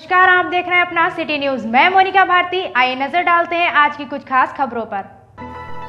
नमस्कार, आप देख रहे हैं अपना सिटी न्यूज। मैं मोनिका भारती। आइए नजर डालते हैं आज की कुछ खास खबरों पर।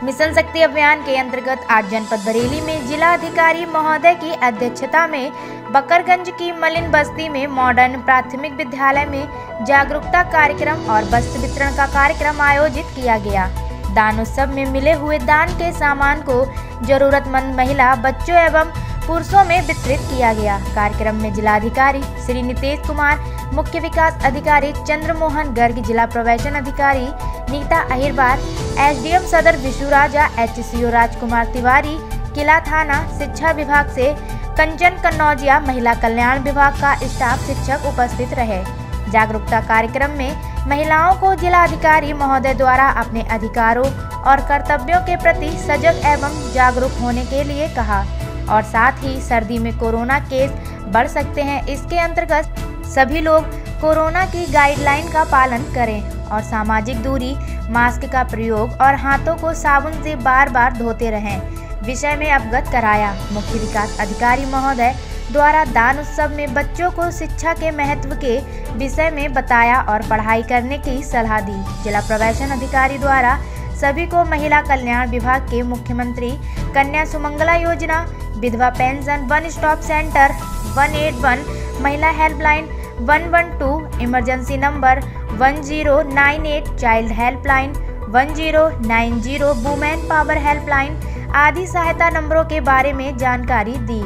मिशन शक्ति अभियान के अंतर्गत आज जनपद बरेली में जिला अधिकारी महोदय की अध्यक्षता में बकरगंज की मलिन बस्ती में मॉडर्न प्राथमिक विद्यालय में जागरूकता कार्यक्रम और वस्त्र वितरण का कार्यक्रम आयोजित किया गया। दान उत्सव में मिले हुए दान के सामान को जरूरतमंद महिला, बच्चों एवं पुरुषों में वितरित किया गया। कार्यक्रम में जिलाधिकारी श्री नितेश कुमार, मुख्य विकास अधिकारी चंद्रमोहन गर्ग, जिला प्रवेशन अधिकारी नीता अहिरबार, एसडीएम सदर विशु राजा, एचसीओ राजकुमार तिवारी, किला थाना शिक्षा विभाग से कंचन कन्नौजिया, महिला कल्याण विभाग का स्टाफ शिक्षक उपस्थित रहे। जागरूकता कार्यक्रम में महिलाओं को जिलाधिकारी महोदय द्वारा अपने अधिकारों और कर्तव्यों के प्रति सजग एवं जागरूक होने के लिए कहा और साथ ही सर्दी में कोरोना केस बढ़ सकते हैं, इसके अंतर्गत सभी लोग कोरोना की गाइडलाइन का पालन करें और सामाजिक दूरी, मास्क का प्रयोग और हाथों को साबुन से बार बार धोते रहें विषय में अवगत कराया। मुख्य विकास अधिकारी महोदय द्वारा दान उत्सव में बच्चों को शिक्षा के महत्व के विषय में बताया और पढ़ाई करने की सलाह दी। जिला प्रवेशन अधिकारी द्वारा सभी को महिला कल्याण विभाग के मुख्यमंत्री कन्या सुमंगला योजना, विधवा पेंशन, वन स्टॉप सेंटर 181, महिला helpline 112, emergency number 1098, child helpline 1090, women power helpline आदि सहायता नंबरों के बारे में जानकारी दी।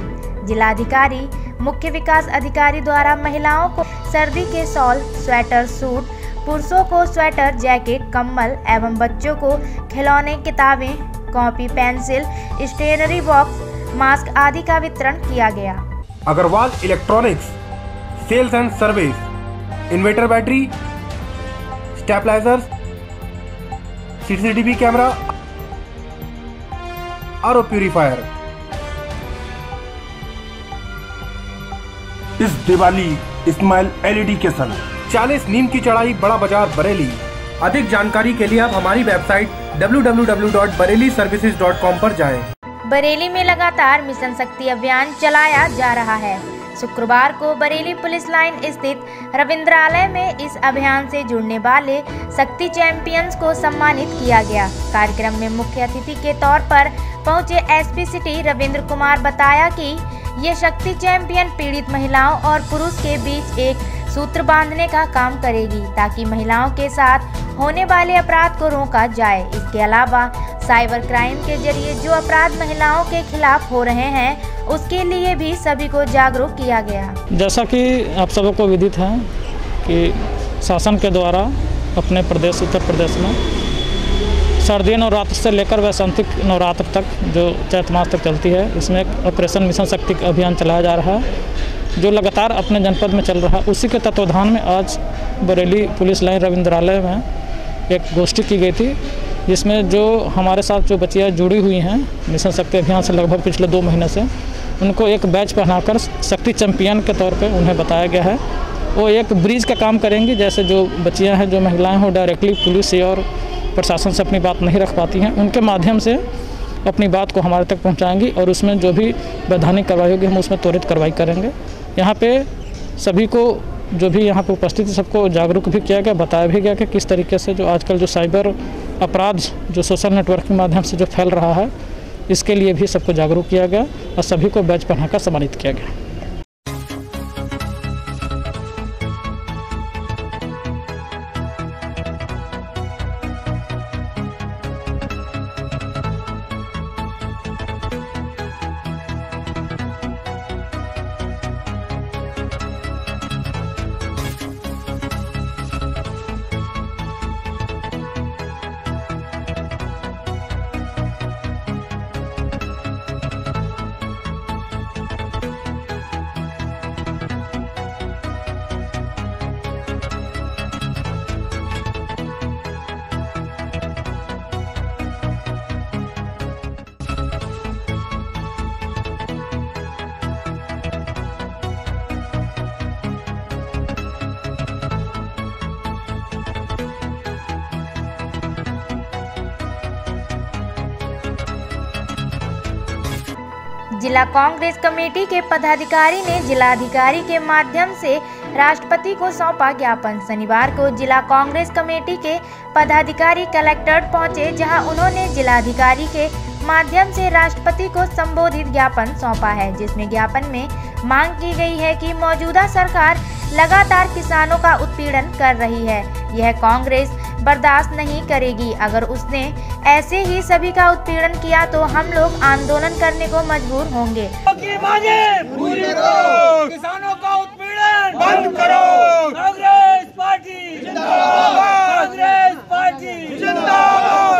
जिलाधिकारी मुख्य विकास अधिकारी द्वारा महिलाओं को सर्दी के शॉल, स्वेटर, सूट, पुरुषों को स्वेटर, जैकेट, कंबल एवं बच्चों को खिलौने, किताबें, copy, pencil, stationery box, mask आदि का वितरण किया गया। Agarwal electronics sales and service, inverter battery, stabilisers, CCTV camera, RO purifier. इस दिवाली इस्माइल एलईडी के संग 40 नीम की चढ़ाई, बड़ा बाजार बरेली। अधिक जानकारी के लिए आप हमारी वेबसाइट www.bareliservices.com पर जाएं। बरेली में लगातार मिशन शक्ति अभियान चलाया जा रहा है। शुक्रवार को बरेली पुलिस लाइन स्थित रविंद्रालय में इस अभियान से जुड़ने वाले शक्ति चैंपियंस को सम्मानित किया गया। कार्यक्रम में मुख्य अतिथि के तौर पर पहुंचे एसपी सिटी रविंद्र कुमार बताया कि ये शक्ति चैंपियन पीड़ित महिलाओं और पुरुष के बीच एक सूत्र बांधने का काम करेगी ताकि महिलाओं के साथ होने वाले अपराध को रोका जाए। इसके अलावा साइबर क्राइम के जरिए जो अपराध महिलाओं के खिलाफ हो रहे हैं उसके लिए भी सभी को जागरूक किया गया। जैसा कि आप सबों को विदित है कि शासन के द्वारा अपने प्रदेश उत्तर प्रदेश में शारदीय नवरात्र से लेकर वैशांतिक नवरात्र तक जो चैत्र मास तक चलती है, इसमें एक ऑपरेशन मिशन शक्ति अभियान चलाया जा रहा है जो लगातार अपने जनपद में चल रहा है। उसी के तत्वाधान में आज बरेली पुलिस लाइन रविंद्रालय में एक गोष्ठी की गई थी जिसमें जो हमारे साथ जो बच्चियाँ जुड़ी हुई हैं मिशन शक्ति अभियान से लगभग पिछले 2 महीने से, उनको एक बैच पहनाकर शक्ति चैंपियन के तौर पे उन्हें बताया गया है। वो एक ब्रिज का काम करेंगी, जैसे जो बच्चियाँ हैं, जो महिलाएं हो डायरेक्टली पुलिस से और प्रशासन से अपनी बात नहीं रख पाती हैं, उनके माध्यम से अपनी बात को हमारे तक पहुँचाएँगी और उसमें जो भी वैधानिक कार्रवाई होगी हम उसमें त्वरित कार्रवाई करेंगे। यहाँ पे सभी को जो भी यहाँ पे उपस्थित सबको जागरूक भी किया गया, बताया भी गया कि किस तरीके से जो आजकल जो साइबर अपराध जो सोशल नेटवर्क के माध्यम से जो फैल रहा है, इसके लिए भी सबको जागरूक किया गया और सभी को बैच पहनाकर सम्मानित किया गया। जिला कांग्रेस कमेटी के पदाधिकारी ने जिलाधिकारी के माध्यम से राष्ट्रपति को सौंपा ज्ञापन। शनिवार को जिला कांग्रेस कमेटी के पदाधिकारी कलेक्ट्रेट पहुंचे, जहां उन्होंने जिलाधिकारी के माध्यम से राष्ट्रपति को संबोधित ज्ञापन सौंपा है, जिसमें ज्ञापन में मांग की गई है कि मौजूदा सरकार लगातार किसानों का उत्पीड़न कर रही है। यह कांग्रेस बर्दाश्त नहीं करेगी। अगर उसने ऐसे ही सभी का उत्पीड़न किया तो हम लोग आंदोलन करने को मजबूर होंगे। किसानों का उत्पीड़न बंद करो। कांग्रेस पार्टी जिंदाबाद। कांग्रेस पार्टी जिंदाबाद।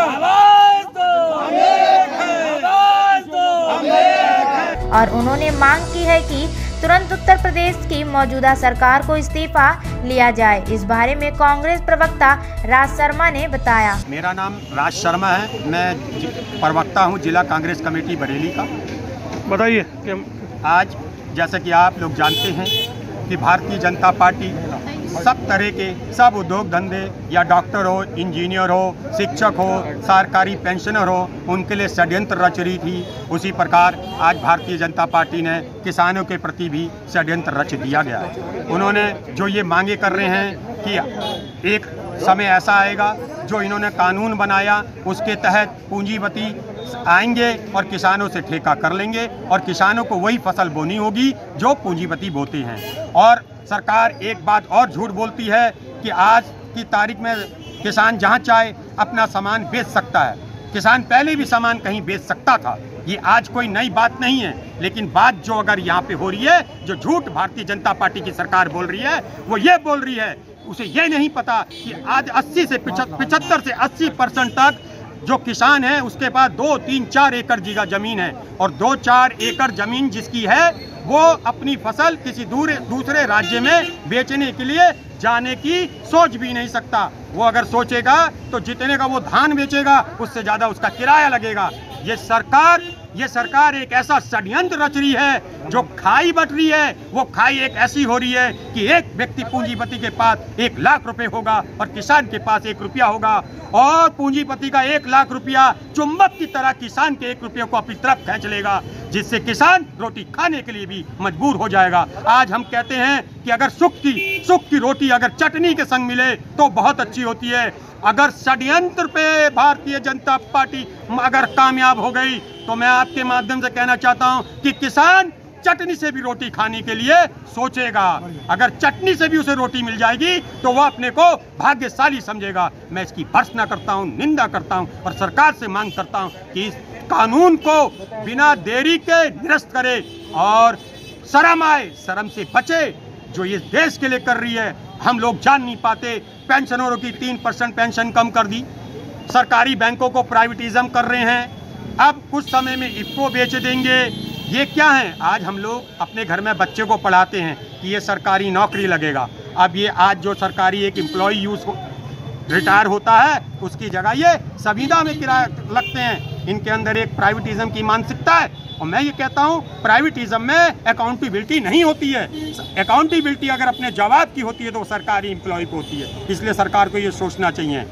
आवाज दो, आवाज दो। और उन्होंने मांग की है कि तुरंत उत्तर प्रदेश की मौजूदा सरकार को इस्तीफा लिया जाए। इस बारे में कांग्रेस प्रवक्ता राज शर्मा ने बताया। मेरा नाम राज शर्मा है, मैं प्रवक्ता हूं जिला कांग्रेस कमेटी बरेली का। बताइए। आज जैसे कि आप लोग जानते हैं कि भारतीय जनता पार्टी सब तरह के सब उद्योग धंधे या डॉक्टर हो, इंजीनियर हो, शिक्षक हो, सरकारी पेंशनर हो, उनके लिए षड्यंत्र रच रही थी। उसी प्रकार आज भारतीय जनता पार्टी ने किसानों के प्रति भी षड्यंत्र रच दिया गया है। उन्होंने जो ये मांगे कर रहे हैं कि एक समय ऐसा आएगा जो इन्होंने कानून बनाया उसके तहत पूंजीपति आएंगे और किसानों से ठेका कर लेंगे और किसानों को वही फसल बोनी होगी जो पूंजीपति बोते हैं। और सरकार एक बात और झूठ बोलती है कि आज की तारीख में किसान जहां चाहे अपना सामान बेच सकता है। किसान पहले भी सामान कहीं बेच सकता था, ये आज कोई नई बात नहीं है। लेकिन बात जो अगर यहाँ पे हो रही है, जो झूठ भारतीय जनता पार्टी की सरकार बोल रही है, वो ये बोल रही है, उसे ये नहीं पता कि आज 80 से 75 से 80% तक जो किसान है उसके पास 2, 3, 4 एकड़ जमीन है और 2-4 एकड़ जमीन जिसकी है वो अपनी फसल किसी दूसरे राज्य में बेचने के लिए जाने की सोच भी नहीं सकता। वो अगर सोचेगा तो जितने का वो धान बेचेगा उससे ज़्यादा उसका किराया लगेगा। ये सरकार एक ऐसा षड्यंत्र रच रही है जो खाई बट रही है। वो खाई एक ऐसी हो रही है कि एक व्यक्ति पूंजीपति के पास 1 लाख रुपए होगा और किसान के पास 1 रुपया होगा और पूंजीपति का 1 लाख रुपया चुंबक की तरह किसान के 1 रुपये को अपनी तरफ खींच लेगा, जिससे किसान रोटी खाने के लिए भी मजबूर हो जाएगा। आज हम कहते हैं कि अगर सुख की रोटी अगर चटनी के संग मिले तो बहुत अच्छी होती है। अगर षड्यंत्र पे भारतीय जनता पार्टी अगर कामयाब हो गई तो मैं आपके माध्यम से कहना चाहता हूं कि किसान चटनी से भी रोटी खाने के लिए सोचेगा। अगर चटनी से भी उसे रोटी मिल जाएगी तो वह अपने को भाग्यशाली समझेगा। मैं इसकी भर्त्सना करता हूं, निंदा करता हूं और सरकार से मांग करता हूं कि इस कानून को बिना देरी के निरस्त करे और शर्म आए, शर्म से बचे जो ये देश के लिए कर रही है। हम लोग जान नहीं पाते, पेंशनरों की 3% पेंशन कम कर दी, सरकारी बैंकों को प्राइवेटिज्म कर रहे हैं, अब कुछ समय में इफको बेच देंगे। ये क्या है? आज हम लोग अपने घर में बच्चे को पढ़ाते हैं कि ये सरकारी नौकरी लगेगा। अब ये आज जो सरकारी एक एम्प्लॉय रिटायर होता है उसकी जगह ये संविदा में किराया लगते हैं। इनके अंदर एक प्राइवेटिज्म की मानसिकता है और मैं ये कहता हूँ प्राइवेटिज्म में अकाउंटेबिलिटी नहीं होती है। अकाउंटेबिलिटी अगर अपने जवाब की होती है तो सरकारी एम्प्लॉय को होती है। इसलिए सरकार को ये सोचना चाहिए।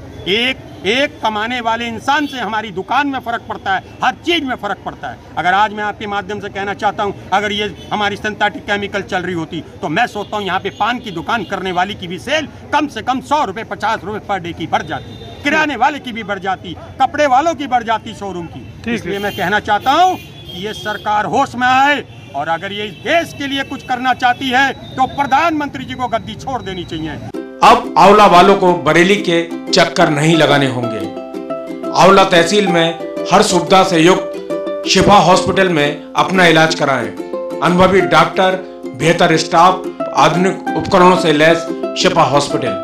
एक कमाने वाले इंसान से हमारी दुकान में फ़र्क पड़ता है, हर चीज़ में फ़र्क पड़ता है। अगर आज मैं आपके माध्यम से कहना चाहता हूं, अगर ये हमारी सिंथेटिक केमिकल चल रही होती तो मैं सोचता हूं यहाँ पे पान की दुकान करने वाली की भी सेल कम से कम 100 रुपये 50 रुपये पर डे की बढ़ जाती, किराने वाले की भी बढ़ जाती, कपड़े वालों की बढ़ जाती, शोरूम की। इसलिए मैं कहना चाहता हूँ कि ये सरकार होश में आए और अगर ये देश के लिए कुछ करना चाहती है तो प्रधानमंत्री जी को गद्दी छोड़ देनी चाहिए। अब आंवला वालों को बरेली के चक्कर नहीं लगाने होंगे। आंवला तहसील में हर सुविधा से युक्त शिफा हॉस्पिटल में अपना इलाज कराएं। अनुभवी डॉक्टर, बेहतर स्टाफ, आधुनिक उपकरणों से लैस शिफा हॉस्पिटल।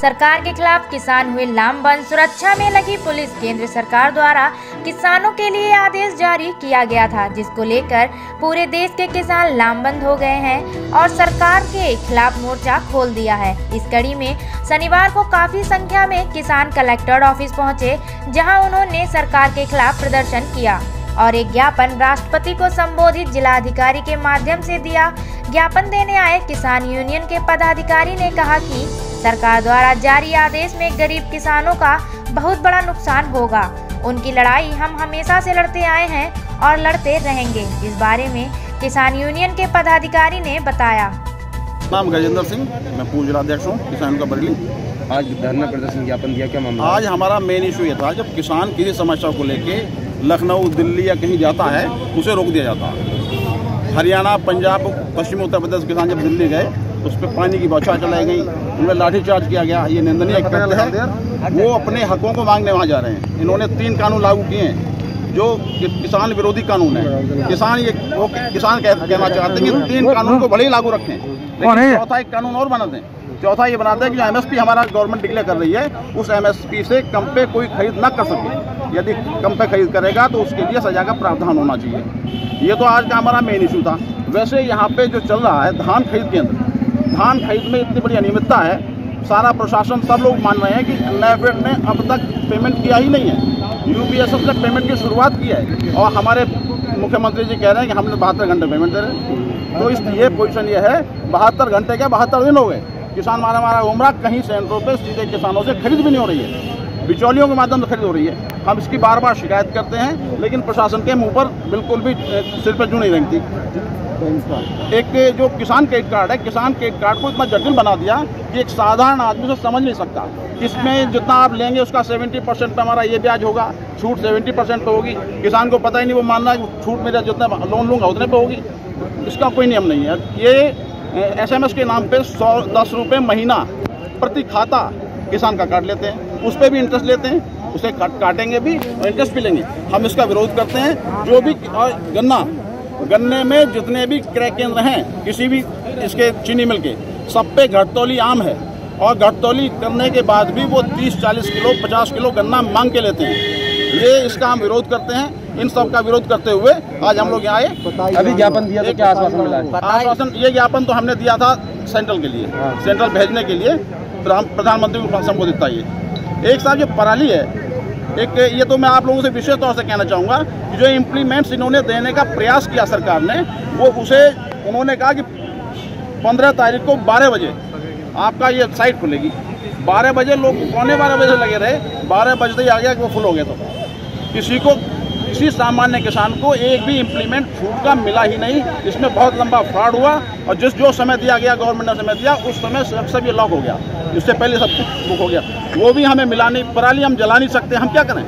सरकार के खिलाफ किसान हुए लामबंद, सुरक्षा में लगी पुलिस। केंद्र सरकार द्वारा किसानों के लिए आदेश जारी किया गया था, जिसको लेकर पूरे देश के किसान लामबंद हो गए हैं और सरकार के खिलाफ मोर्चा खोल दिया है। इस कड़ी में शनिवार को काफी संख्या में किसान कलेक्टर ऑफिस पहुंचे, जहां उन्होंने सरकार के खिलाफ प्रदर्शन किया और एक ज्ञापन राष्ट्रपति को संबोधित जिलाधिकारी के माध्यम से दिया। ज्ञापन देने आए किसान यूनियन के पदाधिकारी ने कहा कि सरकार द्वारा जारी आदेश में गरीब किसानों का बहुत बड़ा नुकसान होगा। उनकी लड़ाई हम हमेशा से लड़ते आए हैं और लड़ते रहेंगे। इस बारे में किसान यूनियन के पदाधिकारी ने बताया। नाम गजेंद्र सिंह, मैं पूर्व जिलाध्यक्ष हूँ किसान का बरेली। आज धरना प्रदर्शन ज्ञापन दिया, क्या मामला? आज हमारा मेन इशू ये था, जब किसान किसी समस्या को लेके लखनऊ, दिल्ली या कहीं जाता है उसे रोक दिया जाता है। हरियाणा, पंजाब, पश्चिमी उत्तर प्रदेश किसान जब दिल्ली गए तो उस पर पानी की बौछार चलाई गई, उनमें लाठीचार्ज किया गया। ये निंदनीय कृत्य है। वो अपने हकों को मांगने वहाँ जा रहे हैं। इन्होंने 3 कानून लागू किए हैं जो किसान विरोधी कानून है। किसान कहना चाहते हैं कि 3 कानून को भले ही लागू रखें, लेकिन चौथा एक कानून और बना दें। चौथा ये बनाते हैं कि जो MSP हमारा गवर्नमेंट डिक्लेयर कर रही है, उस MSP से कम पे कोई खरीद न कर सके। यदि कम पे खरीद करेगा तो उसके लिए सजा का प्रावधान होना चाहिए। ये तो आज का हमारा मेन इशू था। वैसे यहाँ पे जो चल रहा है धान खरीद केंद्र, धान खरीद में इतनी बड़ी अनियमितता है। सारा प्रशासन, सब लोग मान रहे हैं कि NAFED ने अब तक पेमेंट किया ही नहीं है। UPSF ने पेमेंट की शुरुआत की है और हमारे मुख्यमंत्री जी कह रहे हैं कि हमने 72 घंटे पेमेंट दे रहे हैं। तो ये पोजीशन ये है, 72 घंटे क्या 72 दिन हो गए, किसान मारा घूम रहा। कहीं सेंटरों पे सीधे किसानों से खरीद भी नहीं हो रही है, बिचौलियों के माध्यम से खरीद हो रही है। हम इसकी बार बार शिकायत करते हैं, लेकिन प्रशासन के मुंह पर बिल्कुल भी सिर पर जूं नहीं रेंगती। एक जो किसान क्रेडिट कार्ड है, किसान क्रेडिट कार्ड को इतना जटिल बना दिया कि एक साधारण आदमी से समझ नहीं सकता। इसमें जितना आप लेंगे उसका 70% पे हमारा ये ब्याज होगा, छूट 70% पे होगी। किसान को पता ही नहीं, वो मान रहा है कि छूट मेरा जितना लोन लूँगा उतने पे होगी। इसका कोई नियम नहीं है। ये SMS के नाम पे 110 रुपये महीना प्रति खाता किसान का काट लेते हैं, उस पर भी इंटरेस्ट लेते हैं, उसे काटेंगे भी और इंटरेस्ट भी लेंगे। हम इसका विरोध करते हैं। जो भी गन्ने में जितने भी क्रय केंद्र हैं, किसी भी इसके चीनी मिल के, सब पे घटतौली आम है और घटतौली करने के बाद भी वो 30-40 किलो 50 किलो गन्ना मांग के लेते हैं। ये इसका हम विरोध करते हैं। इन सब का विरोध करते हुए आज हम लोग यहाँ आए। अभी ज्ञापन दिया तो क्या आश्वासन मिला? आश्वासन, ये ज्ञापन तो हमने दिया था सेंट्रल के लिए, सेंट्रल भेजने के लिए प्रधानमंत्री को संबोधित था। ये एक साहब जो पराली है, एक ये तो मैं आप लोगों से विशेष तौर से कहना चाहूँगा कि जो इम्प्लीमेंट्स इन्होंने देने का प्रयास किया सरकार ने, वो उसे उन्होंने कहा कि 15 तारीख को 12 बजे आपका ये साइट खुलेगी। 12 बजे लोग 11:15 बजे लगे रहे, 12 बजते ही आ गया कि वो फुल हो गया। तो किसी सामान्य किसान को एक भी इम्प्लीमेंट छूट का मिला ही नहीं। इसमें बहुत लंबा फ्रॉड हुआ और जो समय दिया गया, गवर्नमेंट ने समय दिया, उस समय सब ये लॉक हो गया। इससे पहले सब कुछ बुक हो गया, वो भी हमें मिला नहीं। पराली हम जला नहीं सकते, हम क्या करें?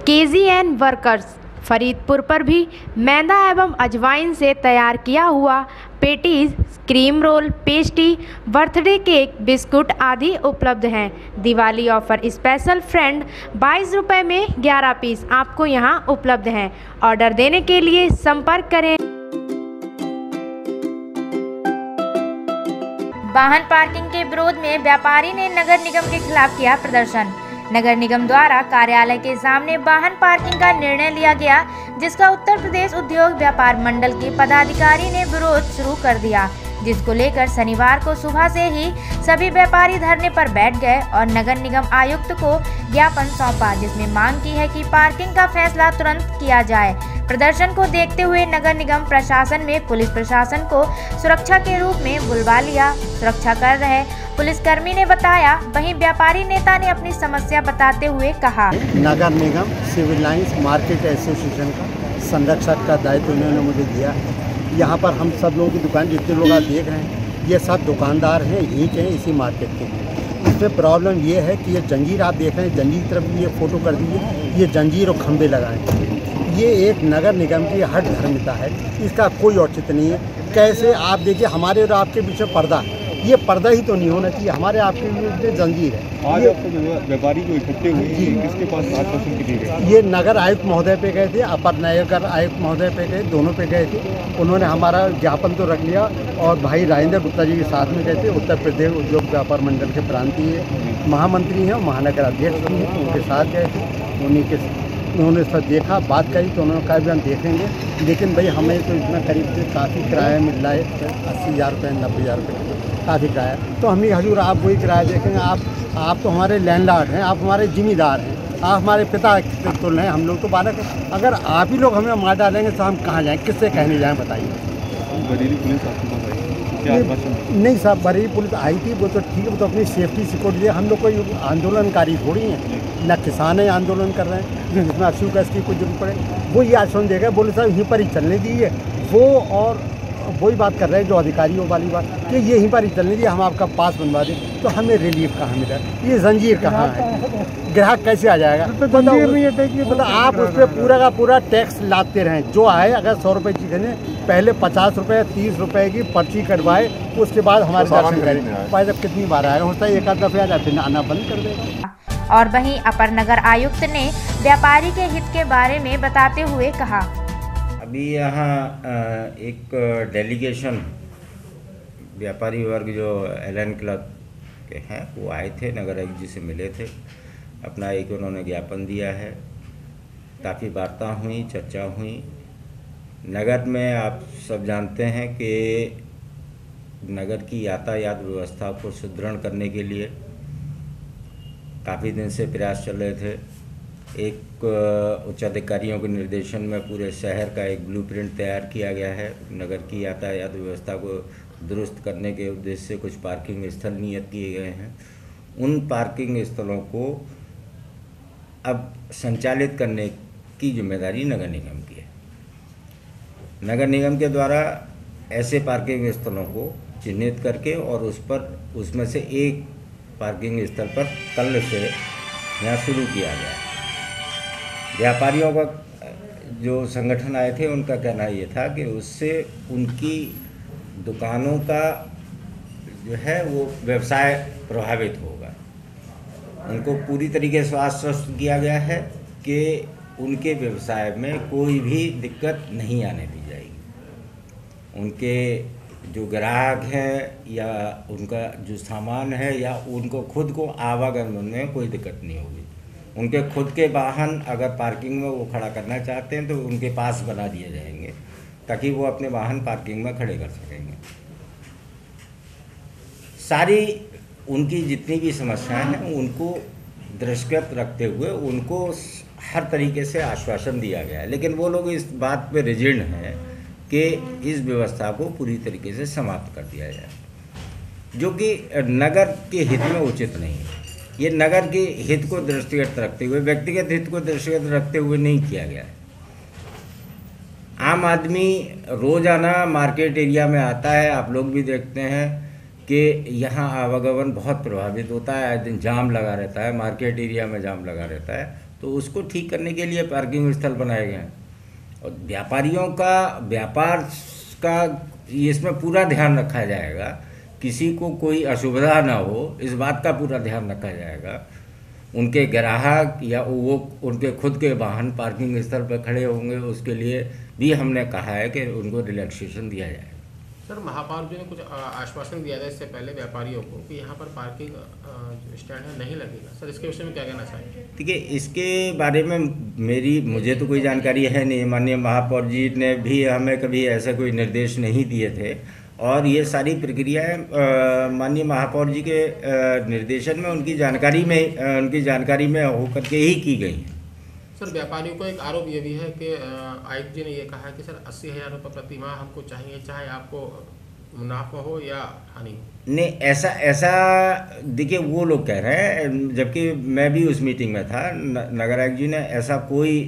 KGN वर्कर्स फरीदपुर पर भी मैदा एवं अजवाइन से तैयार किया हुआ patties, cream roll, pastry, birthday cake, biscuit आदि उपलब्ध हैं। दिवाली ऑफर स्पेशल फ्रेंड 22 रुपये में 11 पीस आपको यहां उपलब्ध हैं। ऑर्डर देने के लिए संपर्क करें। वाहन पार्किंग के विरोध में व्यापारी ने नगर निगम के खिलाफ किया प्रदर्शन। नगर निगम द्वारा कार्यालय के सामने वाहन पार्किंग का निर्णय लिया गया, जिसका उत्तर प्रदेश उद्योग व्यापार मंडल के पदाधिकारी ने विरोध शुरू कर दिया, जिसको लेकर शनिवार को सुबह से ही सभी व्यापारी धरने पर बैठ गए और नगर निगम आयुक्त को ज्ञापन सौंपा, जिसमें मांग की है कि पार्किंग का फैसला तुरंत किया जाए। प्रदर्शन को देखते हुए नगर निगम प्रशासन में पुलिस प्रशासन को सुरक्षा के रूप में बुलवा लिया। सुरक्षा कर रहे पुलिसकर्मी ने बताया। वहीं व्यापारी नेता ने अपनी समस्या बताते हुए कहा, नगर निगम सिविल लाइंस मार्केट एसोसिएशन का संरक्षक का दायित्व उन्होंने मुझे दिया। यहाँ पर हम सब लोगों की दुकान, जितने लोग आप देख रहे हैं, ये सब दुकानदार हैं, यहीं के हैं, इसी मार्केट के। इसमें प्रॉब्लम ये है कि ये जंजीर आप देख रहे हैं, जंजीर की तरफ ये फोटो कर दीजिए, ये जंजीर और खंबे लगाए। ये एक नगर निगम की हट धर्मिता है, इसका कोई औचित्य नहीं है। कैसे आप देखिए, हमारे और आपके बीच में पर्दा है, ये पर्दा ही तो नहीं होना चाहिए। हमारे आपके लिए जंजीर है। आज व्यापारी जो इकट्ठे हुए किसके पास आश्वासन की दी गई? ये नगर आयुक्त महोदय पे गए थे, अपर नगर आयुक्त महोदय पे गए, दोनों पे गए थे। उन्होंने हमारा ज्ञापन तो रख लिया और भाई राजेंद्र गुप्ता जी के साथ में गए थे। उत्तर प्रदेश उद्योग व्यापार मंडल के प्रांतीय महामंत्री हैं, महानगर अध्यक्ष भी हैं, उनके साथ गए थे। उन्होंने सब देखा, बात करी तो उन्होंने कहा भी हम देखेंगे, लेकिन भाई हमें तो इतना करीब से काफ़ी किराया मिल रहा है, 80,000 रुपये 90,000 रुपये काफ़ी किराया। तो हम हजूर आप वही किराया देखेंगे। आप तो हमारे लैंडलॉर्ड हैं, आप हमारे जिम्मेदार हैं, आप हमारे पिता के तुल्य हैं, हम लोग तो बालक हैं। अगर आप ही लोग हमें मार डालेंगे तो हम कहाँ जाएँ, किससे कहने जाएँ बताइए? बरेली पुलिस आपके पास आई, क्या आश्वासन? नहीं साहब, बरेली पुलिस आई थी, वो तो ठीक है, वो तो अपनी सेफ्टी सिक्योरिटी है। हम लोग कोई आंदोलनकारी थोड़ी हैं, ना किसान है आंदोलन कर रहे हैं जिसमें 80 गज की कुछ जरूरत पड़े। वो ये आश्वासन देगा, बोले साहब यहीं पर ही चलने दीजिए। वो और वही बात कर रहे हैं जो अधिकारियों वाली बात कि ये यहीं पर ही चलने दिए, हम आपका पास बनवा दें, तो हमें रिलीफ कहाँ मिला? ये जंजीर कहाँ है? ग्राहक कैसे आ जाएगा? मतलब आप उस पर पूरा का पूरा टैक्स लाते रहें। जो आए अगर 100 रुपये की खरीदें, पहले 50 रुपये 30 रुपये की पर्ची कटवाए, उसके बाद हमारे दर्शन करें। भाई जब कितनी बार आएगा, होता है एक आध दफे आ जाए फिर आना बंद कर देगा। और वहीं अपर नगर आयुक्त ने व्यापारी के हित के बारे में बताते हुए कहा, अभी यहाँ एक डेलीगेशन व्यापारी वर्ग जो एलन क्लब के हैं वो आए थे, नगर आयुक्त जी से मिले थे, अपना एक उन्होंने ज्ञापन दिया है, काफ़ी वार्ता हुई, चर्चा हुई। नगर में आप सब जानते हैं कि नगर की यातायात व्यवस्था को सुदृढ़ करने के लिए काफ़ी दिन से प्रयास चल रहे थे। एक उच्च अधिकारियों के निर्देशन में पूरे शहर का एक ब्लूप्रिंट तैयार किया गया है। नगर की यातायात व्यवस्था को दुरुस्त करने के उद्देश्य से कुछ पार्किंग स्थल नियत किए गए हैं। उन पार्किंग स्थलों को अब संचालित करने की जिम्मेदारी नगर निगम की है। नगर निगम के द्वारा ऐसे पार्किंग स्थलों को चिन्हित करके और उसमें से एक पार्किंग स्थल पर कल से यहाँ शुरू किया गया है। व्यापारियों का जो संगठन आए थे उनका कहना ये था कि उससे उनकी दुकानों का जो है वो व्यवसाय प्रभावित होगा। उनको पूरी तरीके से आश्वस्त किया गया है कि उनके व्यवसाय में कोई भी दिक्कत नहीं आने दी जाएगी। उनके जो ग्राहक हैं या उनका जो सामान है या उनको खुद को आवागमन में कोई दिक्कत नहीं होगी। उनके खुद के वाहन अगर पार्किंग में वो खड़ा करना चाहते हैं तो उनके पास बना दिए जाएंगे ताकि वो अपने वाहन पार्किंग में खड़े कर सकेंगे। सारी उनकी जितनी भी समस्याएं हैं उनको दृष्टिगत रखते हुए उनको हर तरीके से आश्वासन दिया गया है, लेकिन वो लोग इस बात पे रिजिड हैं कि इस व्यवस्था को पूरी तरीके से समाप्त कर दिया जाए, जो कि नगर के हित में उचित नहीं है। ये नगर के हित को दृष्टिगत रखते हुए, व्यक्तिगत हित को दृष्टिगत रखते हुए नहीं किया गया है। आम आदमी रोजाना मार्केट एरिया में आता है, आप लोग भी देखते हैं कि यहाँ आवागमन बहुत प्रभावित होता है, आए दिन जाम लगा रहता है, मार्केट एरिया में जाम लगा रहता है। तो उसको ठीक करने के लिए पार्किंग स्थल बनाए गए हैं और व्यापारियों का व्यापार का इसमें पूरा ध्यान रखा जाएगा, किसी को कोई असुविधा ना हो इस बात का पूरा ध्यान रखा जाएगा। उनके ग्राहक या वो उनके खुद के वाहन पार्किंग स्थल पर खड़े होंगे, उसके लिए भी हमने कहा है कि उनको रिलैक्सेशन दिया जाए। सर, महापौर जी ने कुछ आश्वासन दिया था इससे पहले व्यापारियों को कि यहाँ पर पार्किंग स्टैंड है नहीं लगेगा। सर, इसके विषय में क्या कहना चाहेंगे? देखिए, इसके बारे में मुझे तो कोई जानकारी है नहीं। माननीय महापौर जी ने भी हमें कभी ऐसा कोई निर्देश नहीं दिए थे और ये सारी प्रक्रियाएं माननीय महापौर जी के निर्देशन में उनकी जानकारी में होकर के ही की गई हैं। सर, व्यापारियों को एक आरोप ये भी है कि आयुक्त जी ने ये कहा है कि सर 80,000 रुपये प्रति माह हमको चाहिए, चाहे आपको मुनाफा हो या हानि हो। नहीं, ऐसा देखिए वो लोग कह रहे हैं, जबकि मैं भी उस मीटिंग में था। नगर आयुक्त जी ने ऐसा कोई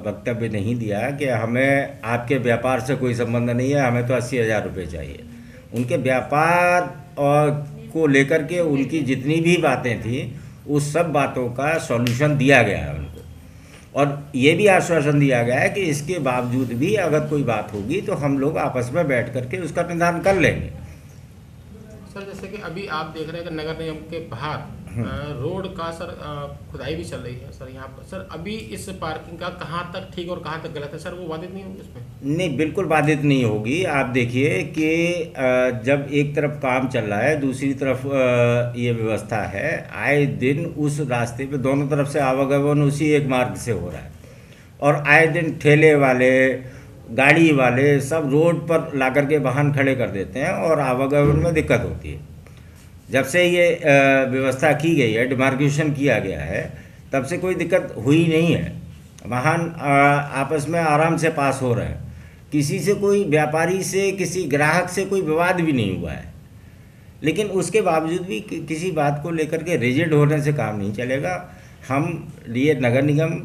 वक्तव्य नहीं दिया कि हमें आपके व्यापार से कोई संबंध नहीं है, हमें तो 80,000 रुपये चाहिए। उनके व्यापार को लेकर के उनकी जितनी भी बातें थी उस सब बातों का सॉल्यूशन दिया गया है उनको, और ये भी आश्वासन दिया गया है कि इसके बावजूद भी अगर कोई बात होगी तो हम लोग आपस में बैठ करके उसका निदान कर लेंगे। सर, जैसे कि अभी आप देख रहे हैं कि नगर निगम के बाहर रोड का सर खुदाई भी चल रही है सर यहाँ पर। सर, अभी इस पार्किंग का कहाँ तक ठीक और कहाँ तक गलत है सर, वो बाधित नहीं होगी इसमें? नहीं, बिल्कुल बाधित नहीं होगी। आप देखिए कि जब एक तरफ काम चल रहा है, दूसरी तरफ ये व्यवस्था है, आए दिन उस रास्ते पे दोनों तरफ से आवागमन उसी एक मार्ग से हो रहा है और आए दिन ठेले वाले, गाड़ी वाले सब रोड पर ला करके वाहन खड़े कर देते हैं और आवागमन में दिक्कत होती है। जब से ये व्यवस्था की गई है, डिमार्केशन किया गया है, तब से कोई दिक्कत हुई नहीं है। वाहन आपस में आराम से पास हो रहे हैं, किसी से कोई व्यापारी से किसी ग्राहक से कोई विवाद भी नहीं हुआ है। लेकिन उसके बावजूद भी किसी बात को लेकर के रिजिड होने से काम नहीं चलेगा। हम ये नगर निगम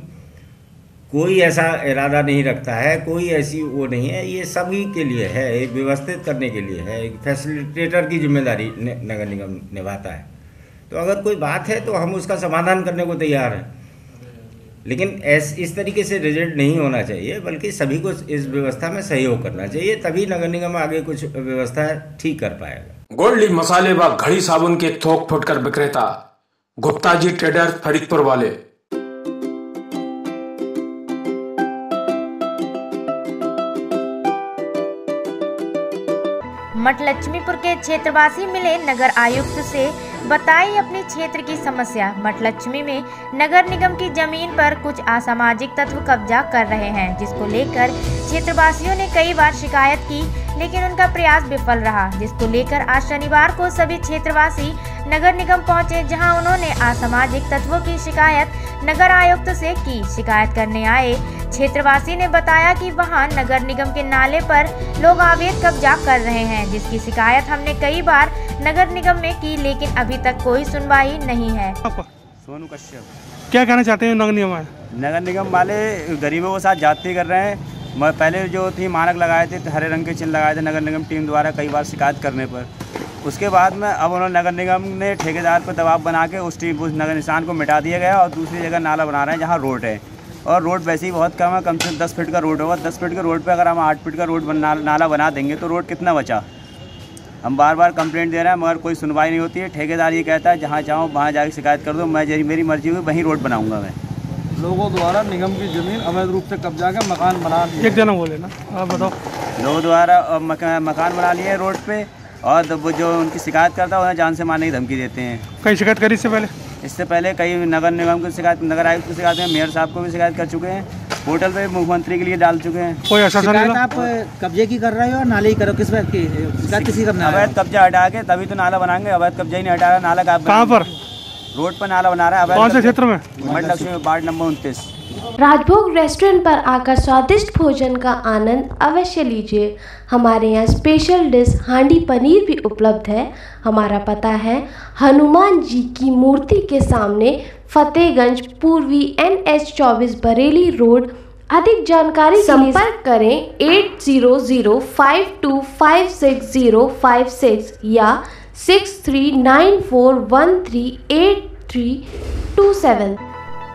कोई ऐसा इरादा नहीं रखता है, कोई ऐसी वो नहीं है। ये सभी के लिए है, एक व्यवस्थित करने के लिए है, एक फैसिलिटेटर की जिम्मेदारी नगर निगम निभाता है। तो अगर कोई बात है तो हम उसका समाधान करने को तैयार हैं, लेकिन इस तरीके से रिजल्ट नहीं होना चाहिए, बल्कि सभी को इस व्यवस्था में सहयोग करना चाहिए, तभी नगर निगम आगे कुछ व्यवस्था ठीक कर पाएगा। गोल्ड लीफ मसाले व घड़ी साबुन के थोक फुटकर विक्रेता गुप्ता जी ट्रेडर्स फरीदपुर वाले। मठ लक्ष्मीपुर के क्षेत्रवासी मिले नगर आयुक्त से, बताई अपनी क्षेत्र की समस्या। मठ लक्ष्मी में नगर निगम की जमीन पर कुछ असामाजिक तत्व कब्जा कर रहे हैं, जिसको लेकर क्षेत्रवासियों ने कई बार शिकायत की, लेकिन उनका प्रयास विफल रहा, जिसको लेकर आज शनिवार को सभी क्षेत्रवासी नगर निगम पहुंचे, जहां उन्होंने असामाजिक तत्वों की शिकायत नगर आयुक्त से की। शिकायत करने आए क्षेत्रवासी ने बताया कि वहां नगर निगम के नाले पर लोग अवैध कब्जा कर रहे हैं, जिसकी शिकायत हमने कई बार नगर निगम में की, लेकिन अभी तक कोई सुनवाई नहीं है। सोनू कश्यप। क्या कहना चाहते हैं नगर निगम वाले? नगर निगम वाले गरीबों के साथ जाती कर रहे हैं। पहले जो थी मानक लगाए थे, हरे रंग के चिन्ह लगाए थे नगर निगम टीम द्वारा कई बार शिकायत करने पर। उसके बाद में अब उन्होंने नगर निगम ने ठेकेदार पर दबाव बना के उस नगर निशान को मिटा दिया गया और दूसरी जगह नाला बना रहे हैं जहाँ रोड है, और रोड वैसे ही बहुत कम है, कम से कम 10 फीट का रोड होगा। 10 फीट के रोड पे अगर हम 8 फीट का रोड नाला बना देंगे तो रोड कितना बचा। हम बार बार कंप्लेंट दे रहे हैं मगर कोई सुनवाई नहीं होती है। ठेकेदार ये कहता है जहाँ चाहो वहाँ जाके शिकायत कर दो, मेरी मर्जी हुई वहीं रोड बनाऊंगा मैं। लोगों द्वारा निगम की जमीन अवैध रूप से कब्जा कर मकान बना लिए। एक जना बोले ना, आप बताओ। लोगों द्वारा मकान बना लिए रोड पे, और जो उनकी शिकायत करता है उन्हें जान से मारने की धमकी देते हैं। कई शिकायत करी इससे पहले कई नगर निगम की शिकायत, नगर आयुक्त की शिकायत है, मेयर साहब को भी शिकायत कर चुके हैं, पोर्टल पे मुख्यमंत्री के लिए डाल चुके हैं। कोई ऐसा शिकायत आप कब्जे की कर रहे हो, नाले की करो, किस बात की शिकायत किसी करना है? अवैध कब्जा हटा के तभी तो नाला बनाएंगे, अवैध कब्जा ही नहीं हटा रहा। नाला कहाँ पर? रोड पर नाला बना रहा है। कौन से क्षेत्र में? मठ लक्ष्मी वार्ड नंबर 29। राजभोग रेस्टोरेंट पर आकर स्वादिष्ट भोजन का आनंद अवश्य लीजिए। हमारे यहाँ स्पेशल डिश हांडी पनीर भी उपलब्ध है। हमारा पता है हनुमान जी की मूर्ति के सामने, फतेहगंज पूर्वी, NH 24 बरेली रोड। अधिक जानकारी के लिए संपर्क करें 8005256056 या 6394138327।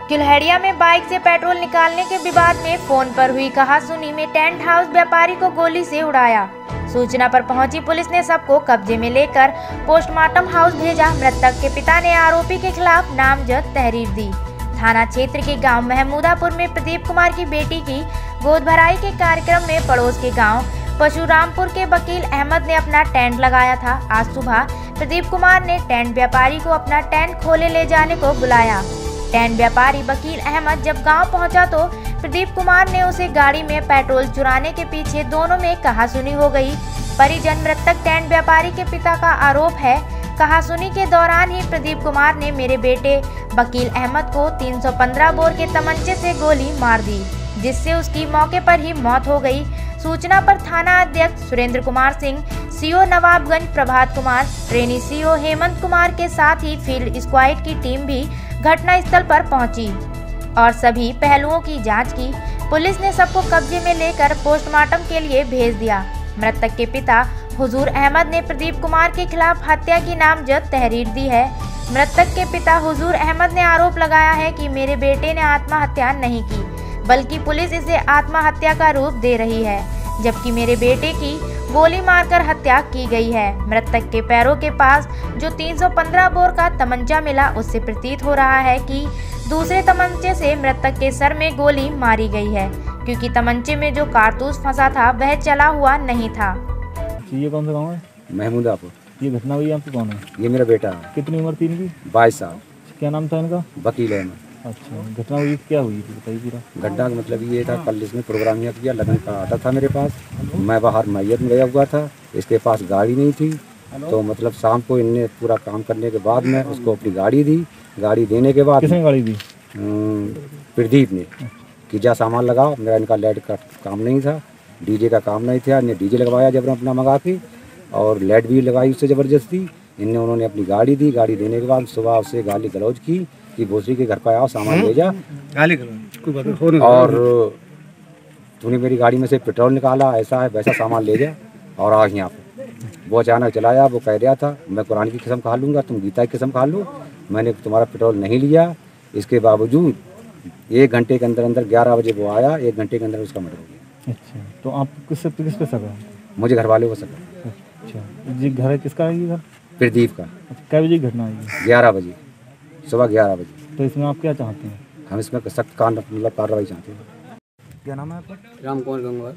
किलहड़िया में बाइक से पेट्रोल निकालने के विवाद में फोन पर हुई कहासुनी में टेंट हाउस व्यापारी को गोली से उड़ाया। सूचना पर पहुंची पुलिस ने सबको कब्जे में लेकर पोस्टमार्टम हाउस भेजा। मृतक के पिता ने आरोपी के खिलाफ नामजद तहरीर दी। थाना क्षेत्र के गांव महमूदापुर में प्रदीप कुमार की बेटी की गोद भराई के कार्यक्रम में पड़ोस के गांव परशुरामपुर के वकील अहमद ने अपना टेंट लगाया था। आज सुबह प्रदीप कुमार ने टेंट व्यापारी को अपना टेंट खोले ले जाने को बुलाया। टेंट व्यापारी वकील अहमद जब गांव पहुंचा तो प्रदीप कुमार ने उसे गाड़ी में पेट्रोल चुराने के पीछे दोनों में कहासुनी हो गई। परिजन मृतक टेंट व्यापारी के पिता का आरोप है, कहासुनी के दौरान ही प्रदीप कुमार ने मेरे बेटे वकील अहमद को 315 बोर के तमंचे से गोली मार दी, जिससे उसकी मौके पर ही मौत हो गई। सूचना पर थाना अध्यक्ष Surendra Kumar Singh, CO Nawabganj Prabhat Kumar, trainee CO Hemant Kumar के साथ ही फील्ड स्क्वाड की टीम भी घटना स्थल पर पहुंची और सभी पहलुओं की जांच की। पुलिस ने सबको कब्जे में लेकर पोस्टमार्टम के लिए भेज दिया। मृतक के पिता हुजूर अहमद ने प्रदीप कुमार के खिलाफ हत्या की नामजद तहरीर दी है। मृतक के पिता हुजूर अहमद ने आरोप लगाया है कि मेरे बेटे ने आत्महत्या नहीं की, बल्कि पुलिस इसे आत्महत्या का रूप दे रही है, जबकि मेरे बेटे की गोली मारकर हत्या की गई है। मृतक के पैरों के पास जो 315 बोर का तमंचा मिला, उससे प्रतीत हो रहा है कि दूसरे तमंचे से मृतक के सर में गोली मारी गई है, क्योंकि तमंचे में जो कारतूस फंसा था वह चला हुआ नहीं था। ये कौन सा गाँव है? महमूदापुर। ये घटना हुई आपको कौन है? ये मेरा बेटा है। कितनी उम्र थी इनकी? 22 साल। क्या नाम था इनका? वकील अहमद। अच्छा, घटना हुई क्या हुई थी बताइए पूरा। गड्ढा का मतलब ये था, कल इसने प्रोग्राम यहाँ किया, लगन का आटा था मेरे पास, मैं बाहर मैयत में गया हुआ था, इसके पास गाड़ी नहीं थी, तो मतलब शाम को इनने पूरा काम करने के बाद में उसको अपनी गाड़ी दी। गाड़ी देने के बाद किसने गाड़ी दी? प्रदीप ने, कि जा सामान लगाओ। मेरा इनका लाइट का काम नहीं था, डीजे का काम नहीं था, इन्हें डीजे लगवाया जब अपना मंगा के, और लाइट भी लगाई उससे ज़बरदस्ती। उन्होंने अपनी गाड़ी दी। गाड़ी देने के बाद सुबह उससे गाली गलौज की कि भोसरी के घर पर आओ, सामान ले जा, और तूने मेरी गाड़ी में से पेट्रोल निकाला, ऐसा है वैसा, सामान ले जा और आ यहाँ पर। वो अचानक चला आया। वो कह रहा था मैं कुरान की कसम खा लूँगा, तुम गीता की कसम खा लो, मैंने तुम्हारा पेट्रोल नहीं लिया। इसके बावजूद 1 घंटे के अंदर अंदर 11 बजे वो आया, 1 घंटे के अंदर उसका मर्डर हो गया। अच्छा, तो आप किस पे सका? मुझे घर वालों को सका। अच्छा, जी घर है किसका है ये घर? प्रदीप का। कै बजे घटना हुई? 11 बजे, सुबह 11 बजे। तो इसमें आप क्या चाहते हैं? हम इसमें सख्त कार्रवाई चाहते हैं। क्या नाम है आपका? राम कुमार गंगवार।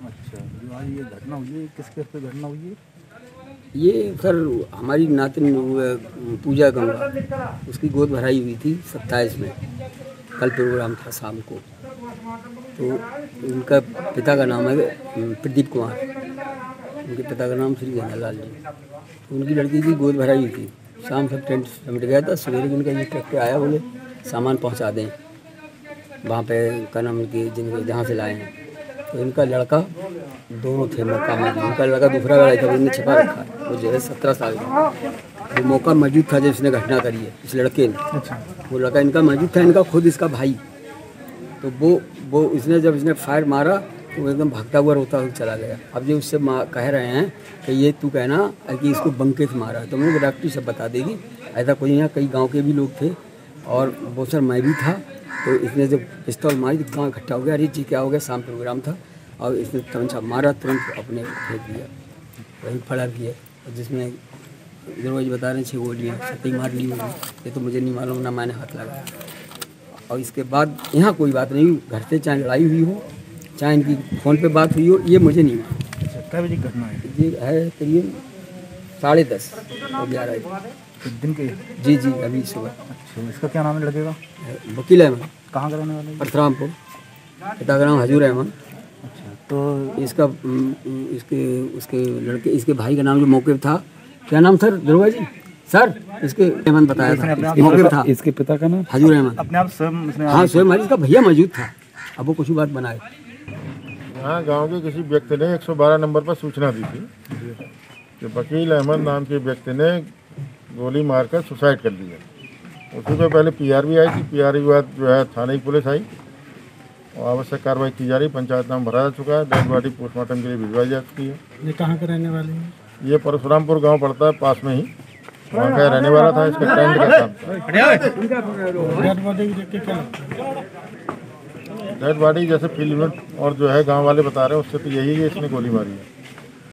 अच्छा, जो ये घटना हुई है किस केस पे घटना हुई है? ये सर हमारी नातिन पूजा गंगवार, उसकी गोद भराई हुई थी 27 में, कल प्रोग्राम था शाम को। तो उनका पिता का नाम है प्रदीप कुमार, उनके पिता का नाम श्री गंगालाल जी। तो उनकी लड़की की गोद भराई हुई थी, शाम सब टेंट समेट गया था। सवेरे उनका ये ट्रैक्टर आया, बोले सामान पहुंचा दें वहाँ पे का नाम उनके जिनके जहाँ से लाए हैं। तो इनका लड़का दोनों थे मौका में, उनका लड़का दूसरा वाला था, उन्होंने छिपा रखा है, वो जो है 17 साल का। वो मौका मौजूद था जब इसने घटना करी है, इस लड़के ने। वो लड़का इनका मौजूद था, इनका खुद इसका भाई। तो वो इसने जब इसने फायर मारा तो वो एकदम भागता हुआ रोता हुआ चला गया। अब जो उससे कह रहे हैं कि ये तू कहना कि इसको बंके से मारा, तो मुझे डॉक्टरी सब बता देगी। ऐसा कोई यहाँ कई गाँव के भी लोग थे और बहुत सारा मैं भी था। तो इसने जब पिस्तौल मारी तो गाँव इकट्ठा हो गया, अरे जी क्या हो गया, शाम प्रोग्राम था। और इसने तमंचा मारा, तुरंत अपने फेंक दिया, वही फड़ा किया, जिसमें दरवाजे बता रहे हैं 6 गोलियाँ सही मार ली होगी। ये तो मुझे नहीं मालूम, ना मैंने हाथ लगाया। और इसके बाद यहाँ कोई बात नहीं, घर से चाहे लड़ाई हुई हो, चाहे इनकी फ़ोन पे बात हुई हो, ये मुझे नहीं मालूम। अच्छा, कै बजे घटना है? ये है करीब 10:30 और 11 दिन के? जी अभी सुबह। अच्छा, इसका क्या नाम है लड़के का? वकील अहमद। कहाँ का रहने वाला है? परशुरामपुर। पिता का नाम हजूर अहमद। अच्छा, तो इसका उसके लड़के, इसके भाई का नाम जो मौके पे था, क्या नाम सर दरोगा जी? सर इसके अहमद बताया था, मौके पे था। इसके पिता का नाम हजूर अहमद। अपने आप स्वयं? हाँ स्वयं, इसका भैया मौजूद था। अब वो कुछ बात बनाए। हाँ, गांव के किसी व्यक्ति ने 112 नंबर पर सूचना दी थी कि वकील अहमद नाम के व्यक्ति ने गोली मारकर सुसाइड कर लिया। उसी पर पहले पीआर भी आई थी। पीआर के बाद जो है थाने की पुलिस आई और आवश्यक कार्रवाई की जा रही। पंचायत नाम भरा जा चुका है, डेड बॉडी पोस्टमार्टम के लिए भिजवाई जा चुकी है। ये कहाँ के रहने वाले हैं? ये परशुरामपुर गांव पड़ता है, पास में ही, वहाँ का रहने वाला था। इसका टेंट का काम था। डेड बॉडी देख के क्या लगता है? डेड बॉडी जैसे फील्ड में और जो है गांव वाले बता रहे हैं उससे तो यही है, इसने गोली मारी है।